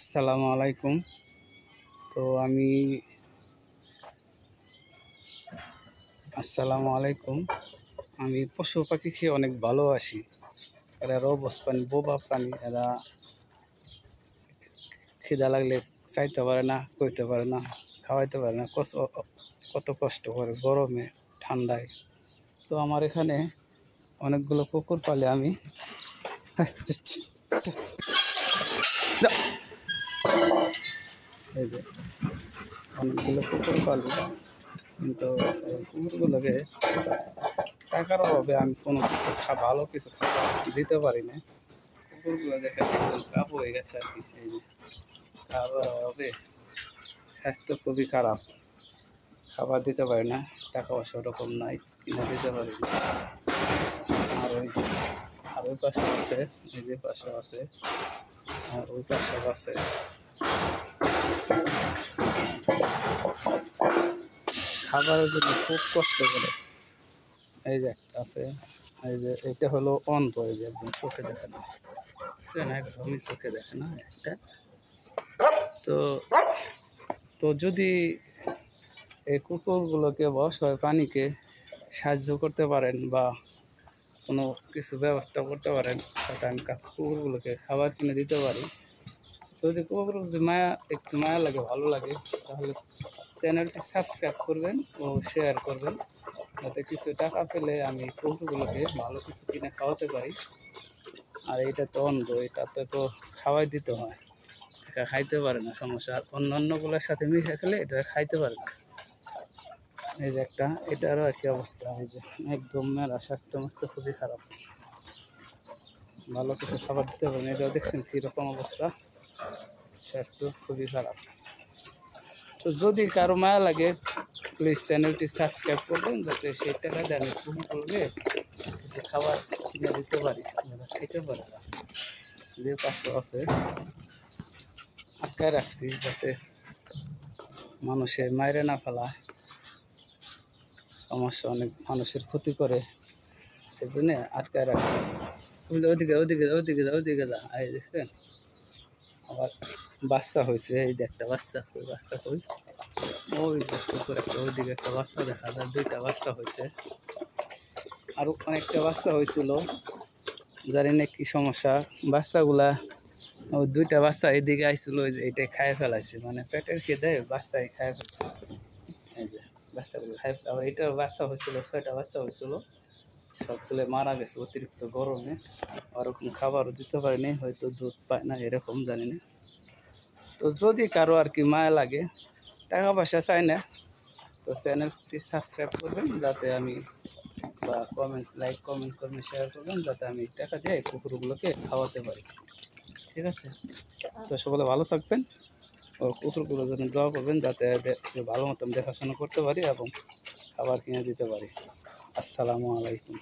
আসসালামু আলাইকুম। তো আমি আসসালামু আলাইকুম। আমি পশু পাখি খেয়ে অনেক ভালোবাসি। এরা রবস প্রাণী, বোবা প্রাণী। এরা খিদা লাগলে চাইতে পারে না, কইতে পারে না, খাওয়াইতে পারে না, কত কষ্ট করে গরমে ঠান্ডায়। তো আমার এখানে অনেকগুলো কুকুর পালে আমি। এই যে অনেকগুলো কুকুর পালি, কিন্তু এই কুকুরগুলোকে টাকার অভাবে আমি কোনো কিছু ভালো কিছু খাবার দিতে পারি না। কুকুরগুলো দেখে কাপ হয়ে গেছে আর কি। এই যে খাবার অভাবে স্বাস্থ্য খুবই খারাপ, খাবার দিতে পারি না, টাকা পয়সা ওরকম নাই, কিনে দিতে পারি না। আর ওই পাশে আছে, এই যে পাশে আছে, আর ওই পাশে আছে। খাবারের জন্য খুব কষ্ট করে। এই যে একটা আছে, এই যে এটা হলো অন্ধ, এই যে একদম চোখে দেখে না, বুঝছেন, একদমই চোখে দেখে না একটা। তো তো যদি এই কুকুরগুলোকে বা অসহায় প্রাণীকে সাহায্য করতে পারেন বা কোনো কিছু ব্যবস্থা করতে পারেন, তাতে আমি কুকুরগুলোকে খাবার কিনে দিতে পারি। যদি কুকুরগুলো যদি একটু মায়া লাগে, ভালো লাগে, তাহলে চ্যানেলটি সাবস্ক্রাইব করবেন ও শেয়ার করবেন, যাতে কিছু টাকা পেলে আমি কুকুরগুলোকে ভালো কিছু কিনে খাওয়াতে পারি। আর এটা তো অন্ধ, এটা তো খাওয়াই দিতে হয়, এটা খাইতে পারে না, সমস্যা। আর অন্যান্যগুলোর সাথে মিশে খেলে এটা খাইতে পারে না। এই যে একটা, এটারও একই অবস্থা। এই যে একদম মেলা স্বাস্থ্য খুবই খারাপ, ভালো কিছু খাবার দিতে পারে না। এটাও দেখছেন কীরকম অবস্থা, স্বাস্থ্য খুবই খারাপ। তো যদি কারো মায়া লাগে, প্লিজ চ্যানেলটি সাবস্ক্রাইব করবেন, যাতে সেই টাকা দিয়ে আমি কুকুরগুলোকে কিছু খাবার কিনে দিতে পারি, খেতে পারে না। যে পাশে আছে আটকায় রাখছি, যাতে মানুষের মাইরে না ফেলায়, সমস্যা, অনেক মানুষের ক্ষতি করে, এই জন্য আটকায় রাখছি। ওদিকে ওদিকে ওদিকে যা, ওদিকে যা। এই দেখছেন, আবার বাচ্চা হয়েছে। এই যে একটা বাচ্চা, ওই বাচ্চা কই, ওই কুকুর একটা, ওইদিকে একটা বাচ্চা দেখা যায়, দুইটা বাচ্চা হয়েছে। আরও অনেকটা বাচ্চা হয়েছিল, জানি না কি সমস্যা। বাচ্চাগুলা, ওই দুইটা বাচ্চা এদিকে আইছিল, এইটা খায় ফেলাইছে, মানে পেটের খিদে বাচ্চাই খায় ফেলছে। এই যে বাচ্চাগুলো খায়। আবার এটার বাচ্চা হয়েছিল, 6টা বাচ্চা হয়েছিল, সবগুলো মারা গেছে অতিরিক্ত গরমে। ওরকম খাবারও দিতে পারিনি, হয়তো দুধ পায় না, এরকম জানি না। তো যদি কারো আর কি মায়া লাগে, টাকা পয়সা চাই না, তো চ্যানেলটি সাবস্ক্রাইব করবেন, যাতে আমি, বা লাইক কমেন্ট করবেন, শেয়ার করবেন, যাতে আমি টাকা দিয়ে এই কুকুরগুলোকে খাওয়াতে পারি। ঠিক আছে? তো সকলে ভালো থাকবেন ও কুকুরগুলোর জন্য দোয়া করবেন, যাতে ভালো মতন দেখাশোনা করতে পারি এবং খাবার কিনে দিতে পারি। আসসালামু আলাইকুম।